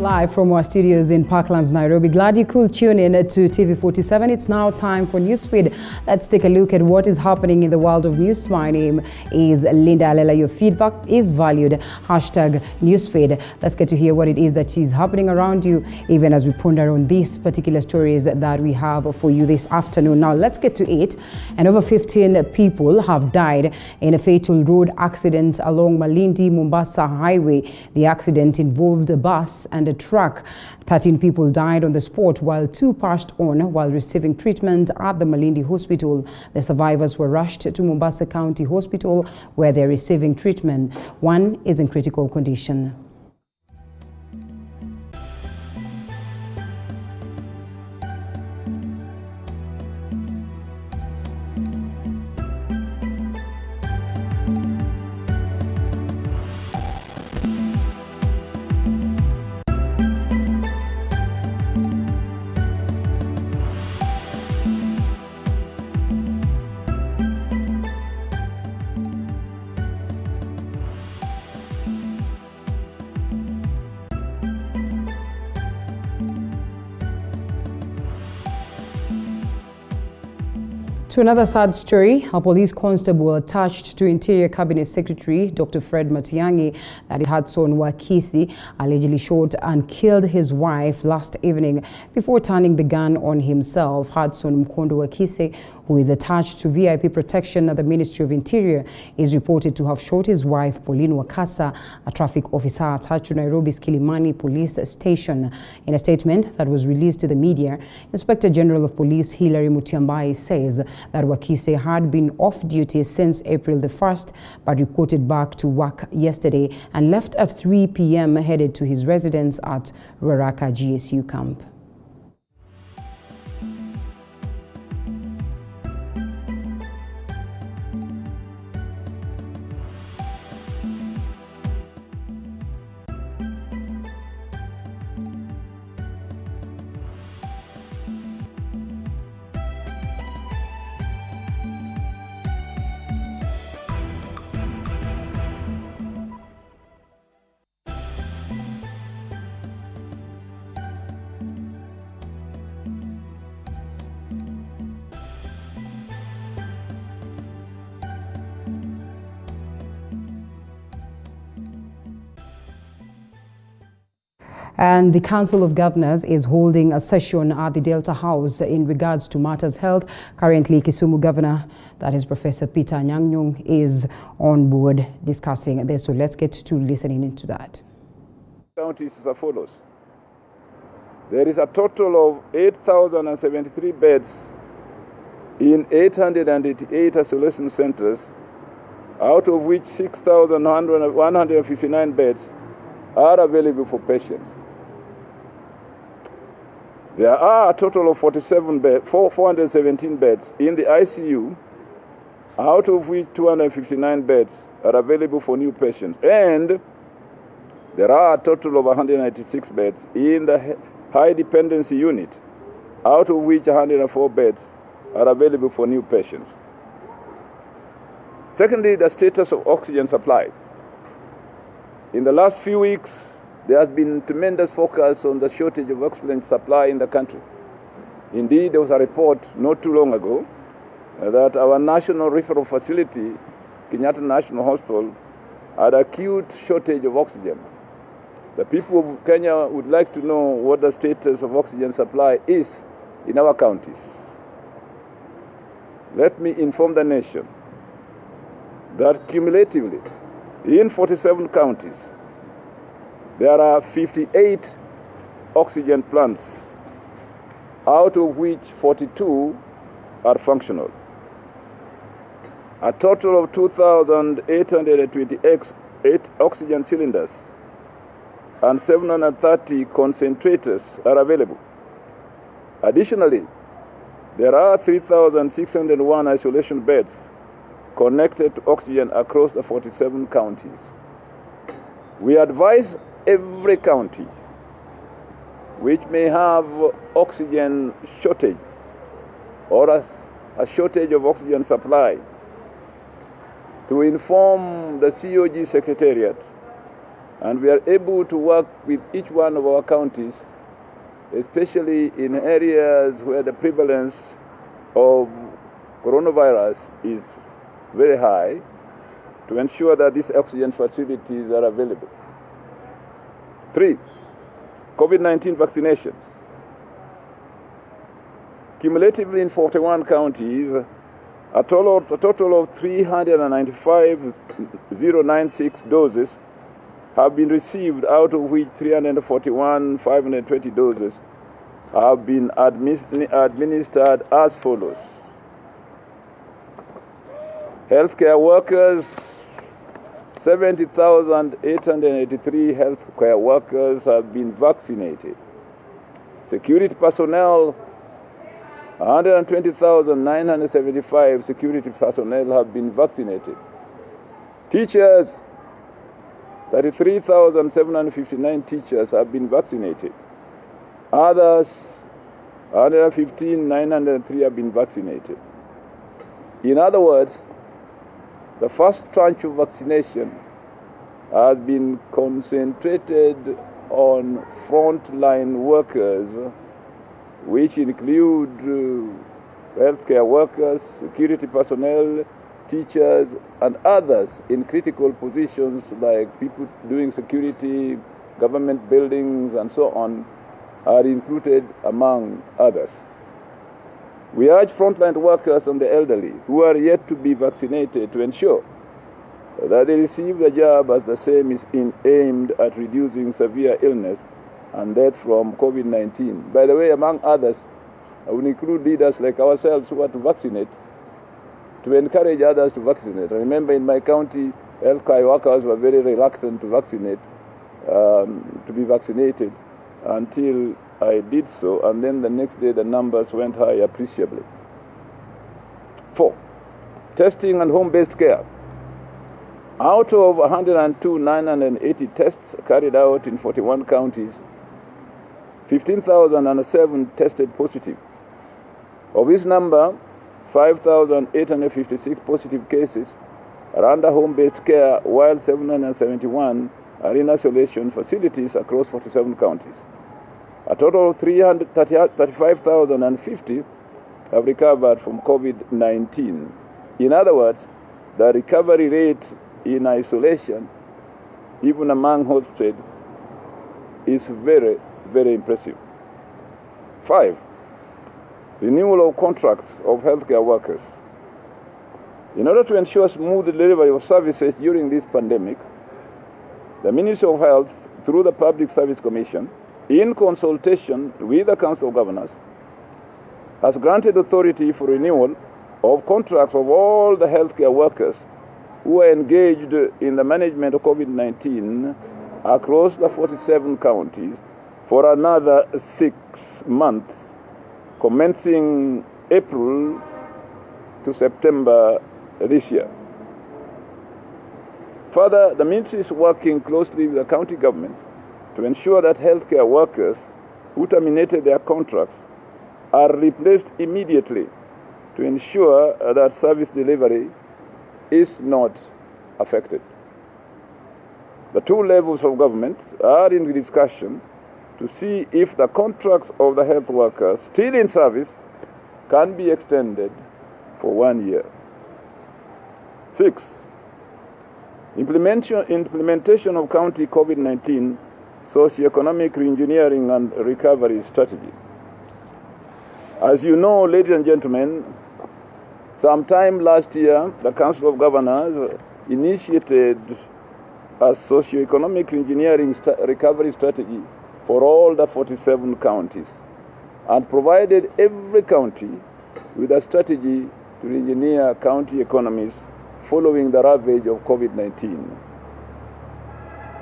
Live from our studios in Parklands, Nairobi. Glad you could tune in to TV47. It's now time for Newsfeed. Let's take a look at what is happening in the world of news. My name is Linda Alela. Your feedback is valued. Hashtag Newsfeed. Let's get to hear what it is that is happening around you, even as we ponder on these particular stories that we have for you this afternoon. Now, let's get to it. And over 15 people have died in a fatal road accident along Malindi-Mombasa Highway. The accident involved a bus and a truck. 13 people died on the spot, while 2 passed on while receiving treatment at the Malindi Hospital. The survivors were rushed to Mombasa County Hospital, where they're receiving treatment. One is in critical condition. To another sad story, a police constable attached to Interior Cabinet Secretary Dr. Fred Matiang'i, that is Hudson Wakisi, allegedly shot and killed his wife last evening before turning the gun on himself. Hudson Mkondo Wakisi, who is attached to VIP protection at the Ministry of Interior, is reported to have shot his wife Pauline Wakasa, a traffic officer attached to Nairobi's Kilimani Police Station. In a statement that was released to the media, Inspector General of Police Hilary Mutyambai says that Wakise had been off duty since April the 1st, but reported back to work yesterday and left at 3 p.m. headed to his residence at Ruaraka GSU camp. And the Council of Governors is holding a session at the Delta House in regards to matters health. Currently, Kisumu Governor, that is Professor Peter Anyang'-Nyong'o, is on board discussing this. So let's get to listening into that. Counties as follows. There is a total of 8,073 beds in 888 isolation centers, out of which 6,159 beds are available for patients. There are a total of 417 beds in the ICU, out of which 259 beds are available for new patients. And there are a total of 196 beds in the high dependency unit, out of which 104 beds are available for new patients. Secondly, the status of oxygen supply. In the last few weeks, there has been tremendous focus on the shortage of oxygen supply in the country. Indeed, there was a report not too long ago that our national referral facility, Kenyatta National Hospital, had acute shortage of oxygen. The people of Kenya would like to know what the status of oxygen supply is in our counties. Let me inform the nation that cumulatively, in 47 counties, there are 58 oxygen plants, out of which 42 are functional. A total of 2,828 oxygen cylinders and 730 concentrators are available. Additionally, there are 3,601 isolation beds connected to oxygen across the 47 counties. We advise every county which may have oxygen shortage or a shortage of oxygen supply to inform the COG Secretariat And we are able to work with each one of our counties, especially in areas where the prevalence of coronavirus is very high, to ensure that these oxygen facilities are available. 3, COVID-19 vaccination. Cumulatively in 41 counties, a total of 395,096 doses have been received, out of which 341,520 doses have been administered as follows. Healthcare workers, 70,883 healthcare workers have been vaccinated. Security personnel, 120,975 security personnel have been vaccinated. Teachers, 33,759 teachers have been vaccinated. Others, 115,903 have been vaccinated. In other words, the first tranche of vaccination has been concentrated on frontline workers, which include healthcare workers, security personnel, teachers, and others in critical positions like people doing security, government buildings, and so on, are included among others. We urge frontline workers and the elderly who are yet to be vaccinated to ensure that they receive the jab, as the same is aimed at reducing severe illness and death from COVID-19. By the way, among others, I will include leaders like ourselves who are to vaccinate, to encourage others to vaccinate. I remember in my county, healthcare workers were very reluctant to vaccinate, to be vaccinated, until I did so, and then the next day the numbers went high appreciably. 4, testing and home-based care. Out of 102,980 tests carried out in 41 counties, 15,007 tested positive. Of this number, 5,856 positive cases are under home-based care, while 771 are in isolation facilities across 47 counties. A total of 335,050 have recovered from COVID-19. In other words, the recovery rate in isolation, even among hospitals, is very, very impressive. 5, renewal of contracts of healthcare workers. In order to ensure smooth delivery of services during this pandemic, the Ministry of Health, through the Public Service Commission, in consultation with the Council of Governors, has granted authority for renewal of contracts of all the healthcare workers who are engaged in the management of COVID-19 across the 47 counties for another 6 months, commencing April to September this year. Further, the ministry is working closely with the county governments to ensure that healthcare workers who terminated their contracts are replaced immediately to ensure that service delivery is not affected. The 2 levels of government are in discussion to see if the contracts of the health workers still in service can be extended for 1 year. 6, implementation of county COVID-19 socioeconomic reengineering and recovery strategy. As you know, ladies and gentlemen, sometime last year, the Council of Governors initiated a socioeconomic reengineering recovery strategy for all the 47 counties and provided every county with a strategy to reengineer county economies following the ravage of COVID-19.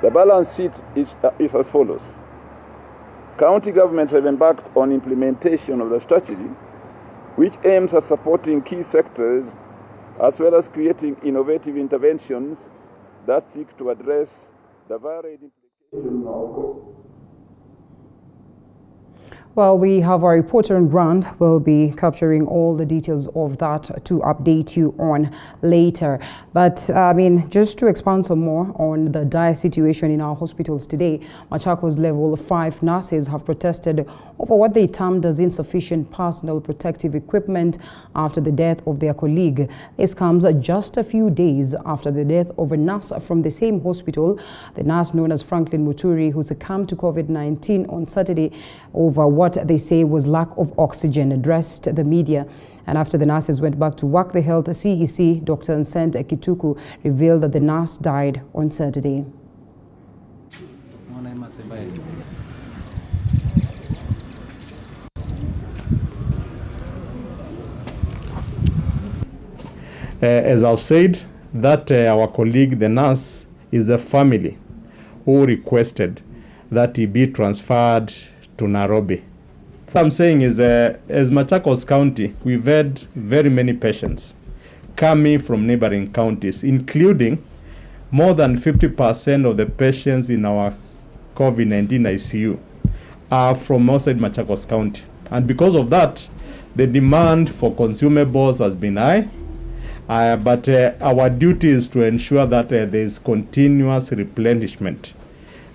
The balance sheet is as follows. County governments have embarked on implementation of the strategy, which aims at supporting key sectors as well as creating innovative interventions that seek to address the varied implications of COVID. Well, we have our reporter on ground. We'll be capturing all the details of that to update you on later. But just to expand some more on the dire situation in our hospitals today, Machakos level 5 nurses have protested over what they termed as insufficient personal protective equipment after the death of their colleague. This comes just a few days after the death of a nurse from the same hospital, the nurse known as Franklin Muturi, who succumbed to COVID-19 on Saturday over what they say was lack of oxygen, addressed the media. And after the nurses went back to work, the health CEC, Dr. Nsent Kituku, revealed that the nurse died on Saturday. As I've said, that our colleague, the nurse, is the family who requested that he be transferred to Nairobi. What I'm saying is, as Machakos County, we've had very many patients coming from neighboring counties, including more than 50% of the patients in our COVID-19 ICU are from outside Machakos County. And because of that, the demand for consumables has been high. But our duty is to ensure that there is continuous replenishment.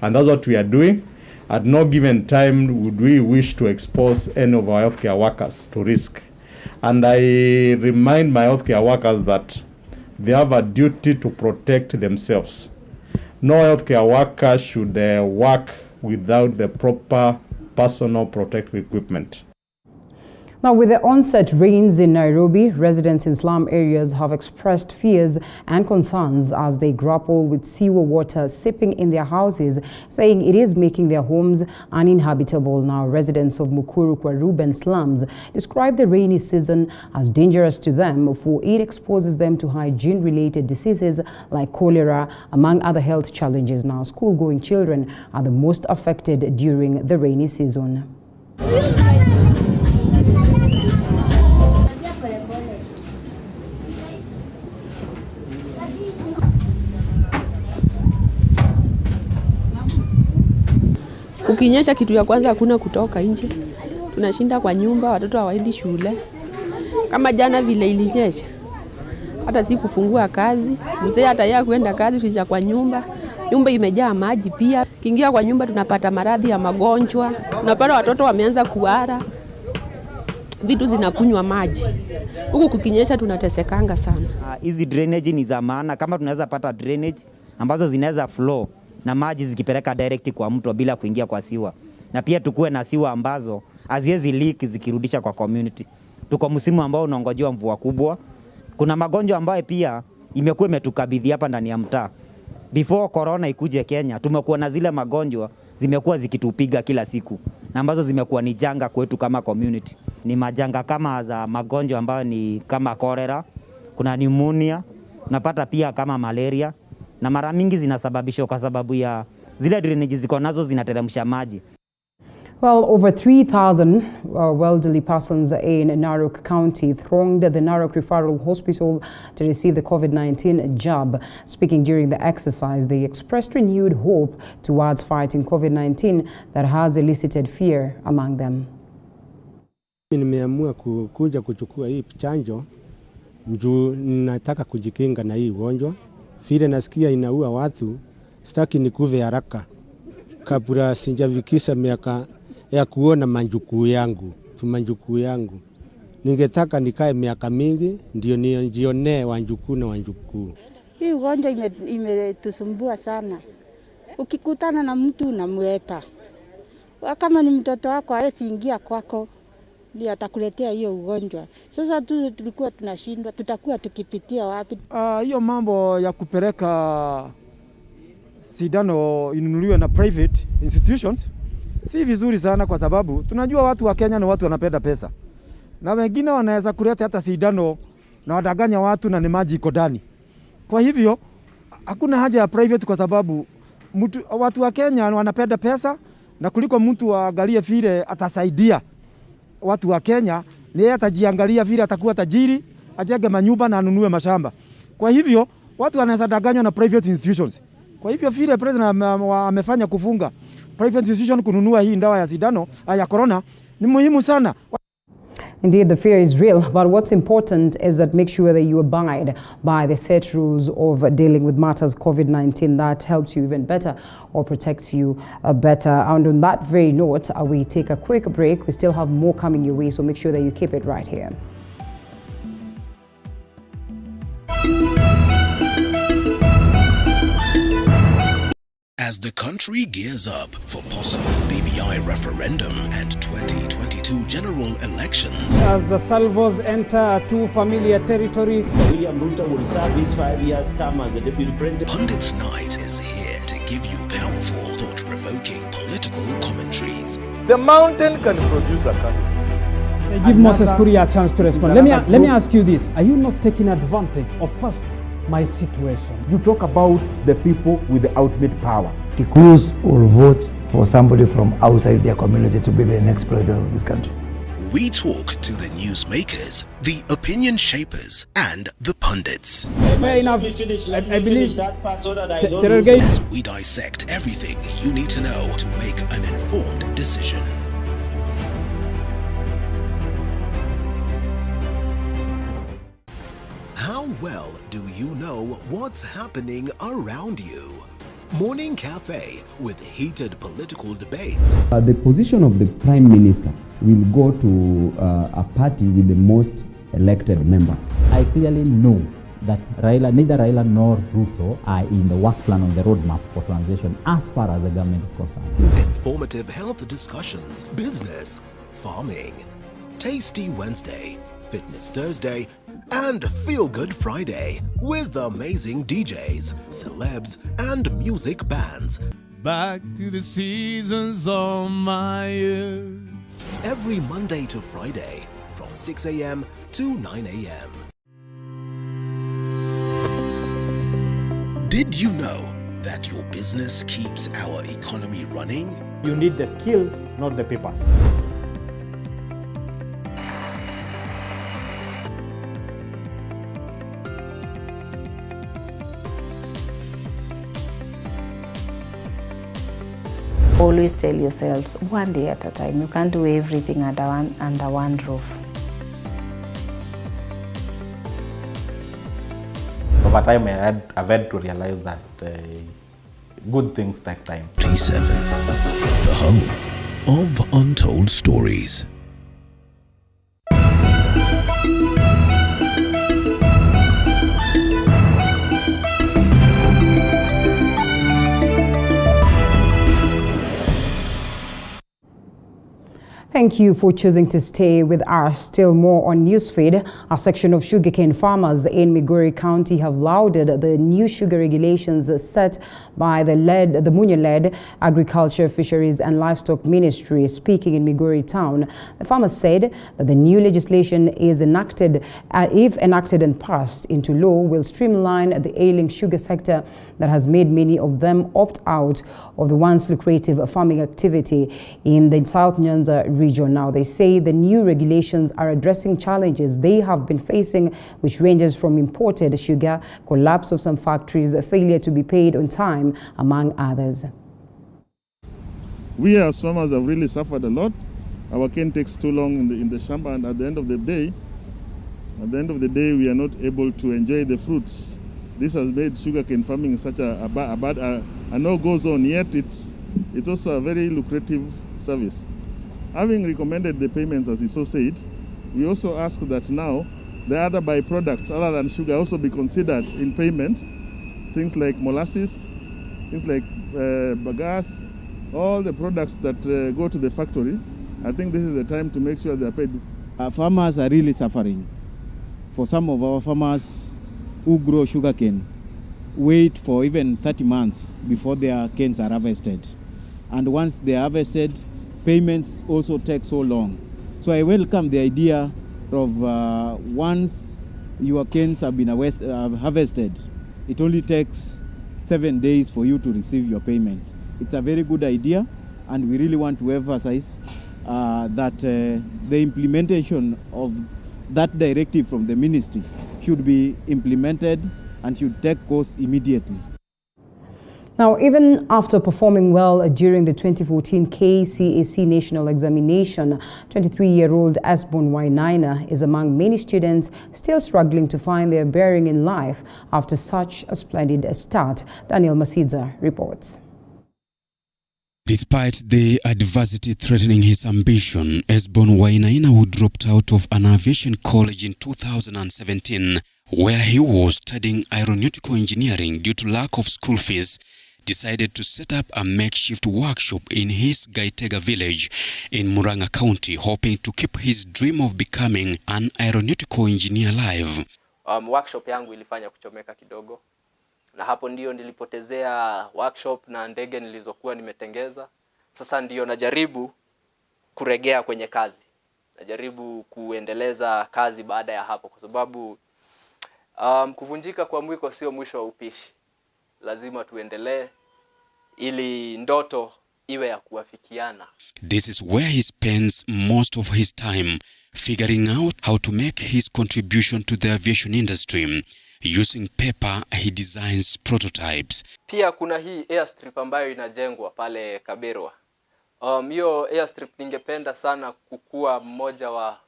And that's what we are doing. At no given time would we wish to expose any of our healthcare workers to risk. And I remind my healthcare workers that they have a duty to protect themselves. No healthcare worker should work without the proper personal protective equipment. Now, with the onset rains in Nairobi, residents in slum areas have expressed fears and concerns as they grapple with sewer water seeping in their houses, saying it is making their homes uninhabitable. Now, residents of Mukuru, Kwarub and slums describe the rainy season as dangerous to them, for it exposes them to hygiene-related diseases like cholera, among other health challenges. Now, school-going children are the most affected during the rainy season. Ukinyesha, kitu ya kwanza hakuna kutoka nje. Tunashinda kwa nyumba, watoto hawaendi shule. Kama jana vile ilinyesha, hata si kufungua kazi. Mzee hata yeye kwenda kazi, tulisha kwa nyumba. Nyumba imejaa maji pia. Kiingia kwa nyumba tunapata maradhi ya magonjwa. Tunapata watoto wameanza kuhara. Vitu zinakunywa maji. Huku kukinyesha tunatesekanga sana. Hizi drainage ni za maana, kama tunaweza pata drainage ambazo zinaweza flow na maji zikipeleka direct kwa mto bila kuingia kwa siwa. Na pia tukue na siwa ambazo haziwezi leak zikirudisha kwa community. Tuko msimu ambao unaongojewa mvua kubwa. Kuna magonjwa ambayo pia imekuwa imetukabidhi hapa ndani ya mtaa. Before corona ikuje Kenya, tumekuwa na zile magonjwa zimekuwa zikitupiga kila siku, na ambazo zimekuwa ni janga kwetu kama community. Ni majanga kama za magonjwa ambayo ni kama cholera, kuna pneumonia, unapata pia kama malaria, na mara mingi zinasababishwa kwa sababu ya zile drainage ziko nazo zinateremsha maji. Well, over 3,000 elderly persons in Narok County thronged the Narok Referral Hospital to receive the COVID-19 jab. Speaking during the exercise, they expressed renewed hope towards fighting COVID-19 that has elicited fear among them. Nimeamua kuja kuchukua hii chanjo juu nataka kujikinga na hii ugonjwa. Vile nasikia inaua watu, sitaki nikuve haraka kabla sijafikisha miaka ya kuona manjukuu yangu. Ningetaka nikae miaka mingi ndio nijionee wanjukuu na wanjukuu. Hii ugonjwa imetusumbua sana. Ukikutana na mtu unamwepa. Kama ni mtoto wako hawezi ingia kwako, ndio atakuletea hiyo ugonjwa. Sasa tulikuwa tunashindwa, tutakuwa tukipitia wapi? Hiyo mambo ya kupeleka sindano inunuliwe na private institutions si vizuri sana, kwa sababu tunajua watu wa Kenya na watu wanapenda pesa. Na wengine wanaweza kuleta hata sindano na wadanganya watu na ni maji iko ndani. Kwa hivyo hakuna haja ya private, kwa sababu watu wa Kenya wanapenda pesa, na kuliko mtu aangalie vile atasaidia watu wa Kenya, ni yeye atajiangalia vile atakuwa tajiri, ajenge manyumba na anunue mashamba. Kwa hivyo watu wanaweza danganywa na private institutions. Kwa hivyo vile president amefanya kufunga private institution kununua hii dawa ya sindano ya corona, Ni muhimu sana. Indeed, the fear is real, but what's important is that make sure that you abide by the set rules of dealing with matters COVID-19 that helps you even better or protects you better. And on that very note, we take a quick break. We still have more coming your way, so make sure that you keep it right here. As the country gears up for possible BBI referendum and 2022 general elections. As the salvos enter a too familiar territory, William Ruto will serve his 5-year term as the deputy president. Pundits Night is here to give you powerful, thought-provoking political commentaries. The mountain can produce a country. Give Moses Kuria a chance to respond. Let me ask you this. Are you not taking advantage of first my situation? You talk about the people with the ultimate power. Kikuyus will vote for somebody from outside their community to be the next president of this country. We talk to the newsmakers, the opinion shapers, and the pundits. Fair enough. I believe that part so that I don't lose. As we dissect everything you need to know to make an informed decision. How well do you know what's happening around you? Morning Cafe with heated political debates. The position of the Prime Minister will go to a party with the most elected members. I clearly know that neither Raila nor Ruto are in the work plan on the roadmap for transition as far as the government is concerned. Informative health discussions, business, farming, Tasty Wednesday, Fitness Thursday, and Feel Good Friday with amazing DJs, celebs, and music bands. Back to the seasons of my years. Every Monday to Friday from 6 a.m. to 9 a.m. Did you know that your business keeps our economy running? You need the skill, not the papers. Always tell yourselves, one day at a time. You can't do everything under one roof. Over time, I've had to realize that good things take time. T7, the home of untold stories. Thank you for choosing to stay with us. Still more on Newsfeed. A section of sugarcane farmers in Migori County have lauded the new sugar regulations set by the Munya-led Agriculture, Fisheries and Livestock Ministry. Speaking in Migori town, the farmers said that the new legislation is enacted, if enacted and passed into law, will streamline the ailing sugar sector that has made many of them opt out of the once lucrative farming activity in the South Nyanza region. Now, they say the new regulations are addressing challenges they have been facing, which ranges from imported sugar, collapse of some factories, failure to be paid on time, among others. We as farmers have really suffered a lot. Our cane takes too long in the shamba, and at the end of the day, we are not able to enjoy the fruits. This has made sugarcane farming such a no-go zone, yet it's also a very lucrative service. Having recommended the payments, as he so said, we also ask that now the other byproducts other than sugar also be considered in payments. Things like molasses, things like bagasse, all the products that go to the factory. I think this is the time to make sure they are paid. Our farmers are really suffering. For some of our farmers who grow sugarcane, wait for even 30 months before their canes are harvested. And once they are harvested, payments also take so long. So I welcome the idea of once your canes have been harvested, it only takes 7 days for you to receive your payments. It's a very good idea, and we really want to emphasize that the implementation of that directive from the ministry should be implemented and should take course immediately. Now, even after performing well during the 2014 KCAC National Examination, 23-year-old Esbon Wainaina is among many students still struggling to find their bearing in life after such a splendid start. Daniel Masidza reports. Despite the adversity threatening his ambition, Esbon Wainaina, who dropped out of an aviation college in 2017, where he was studying aeronautical engineering due to lack of school fees, decided to set up a makeshift workshop in his Gaitega village in Murang'a County, hoping to keep his dream of becoming an aeronautical engineer alive. Workshop yangu ilifanya kuchomeka kidogo, na hapo ndio nilipotezea workshop na ndege nilizokuwa nimetengeza. Sasa ndio najaribu kuregea kwenye kazi, najaribu kuendeleza kazi baada ya hapo, kwa sababu kuvunjika kwa mwiko sio mwisho wa upishi. Lazima tuendelee ili ndoto iwe ya kuafikiana. This is where he spends most of his time figuring out how to make his contribution to the aviation industry. Using paper, he designs prototypes. Pia kuna hii airstrip ambayo inajengwa pale Kaberwa. Hiyo airstrip ningependa sana kukua mmoja wa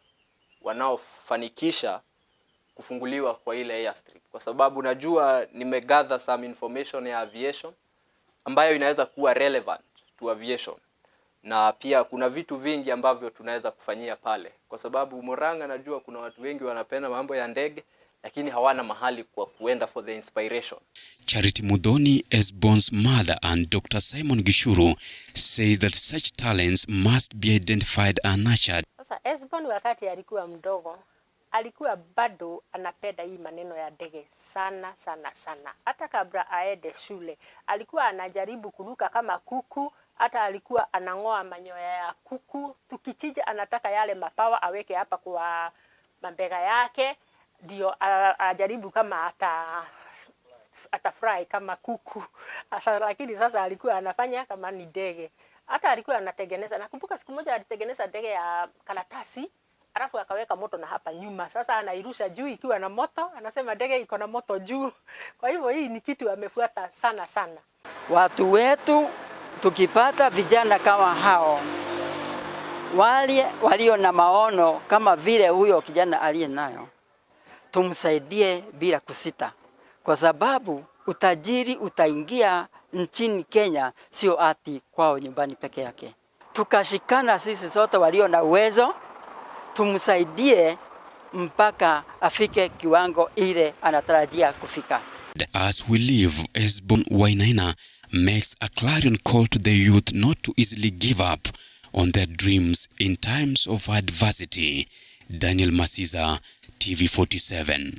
wanaofanikisha kufunguliwa kwa ile airstrip, kwa sababu najua nimegather some information ya aviation ambayo inaweza kuwa relevant to aviation, na pia kuna vitu vingi ambavyo tunaweza kufanyia pale, kwa sababu Murang'a najua kuna watu wengi wanapenda mambo ya ndege lakini hawana mahali kwa kuenda for the inspiration. Charity Mudhoni, Esbon's mother, and Dr. Simon Gishuru says that such talents must be identified and nurtured. Sasa Esbon wakati alikuwa mdogo alikuwa bado anapenda hii maneno ya ndege sana sana sana. Hata kabla aende shule alikuwa anajaribu kuruka kama kuku, hata alikuwa anangoa manyoya ya kuku. Tukichinja anataka yale mapawa aweke hapa kwa mabega yake, ndio ajaribu kama atafurahi kama kuku. Asa, lakini sasa alikuwa anafanya kama ni ndege. Hata alikuwa anatengeneza. Nakumbuka siku moja alitengeneza ndege ya karatasi, alafu akaweka moto na hapa nyuma. Sasa anairusha juu ikiwa na moto, anasema ndege iko na moto juu. Kwa hivyo hii ni kitu amefuata sana sana. Watu wetu tukipata vijana kama hao, wale walio na maono kama vile huyo kijana aliye nayo, tumsaidie bila kusita, kwa sababu utajiri utaingia nchini Kenya sio ati kwao nyumbani peke yake. Tukashikana sisi sote walio na uwezo, tumsaidie mpaka afike kiwango ile anatarajia kufika. As we leave, Esbon Wainaina makes a clarion call to the youth not to easily give up on their dreams in times of adversity. Daniel Masiza, TV47.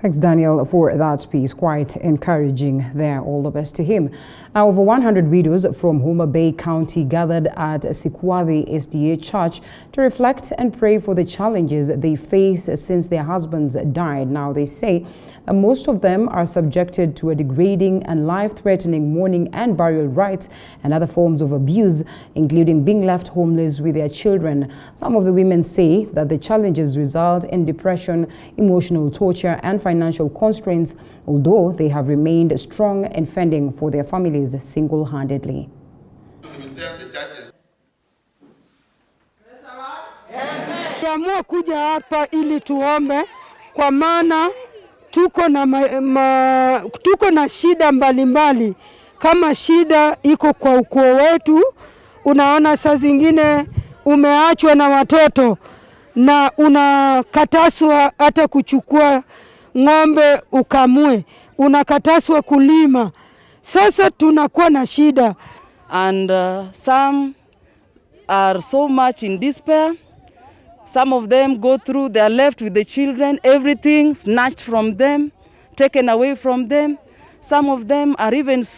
Thanks, Daniel, for that piece. Quite encouraging there. All the best to him. Now, over 100 widows from Homa Bay County gathered at Sikwathi SDA Church to reflect and pray for the challenges they face since their husbands died. Now, they say that most of them are subjected to a degrading and life-threatening mourning and burial rites and other forms of abuse, including being left homeless with their children. Some of the women say that the challenges result in depression, emotional torture, and financial constraints, although they have remained strong in fending for their families single-handedly. Tumeamua kuja hapa ili tuombe, kwa maana tuko na shida mbalimbali. Kama shida iko kwa ukoo wetu, unaona saa zingine umeachwa na watoto na unakataswa hata kuchukua ng'ombe ukamue, unakataswa kulima. Sasa tunakuwa na shida. And some are so much in despair. Some of them go through, they are left with the children, everything snatched from them, taken away from them. Some of them are even sick.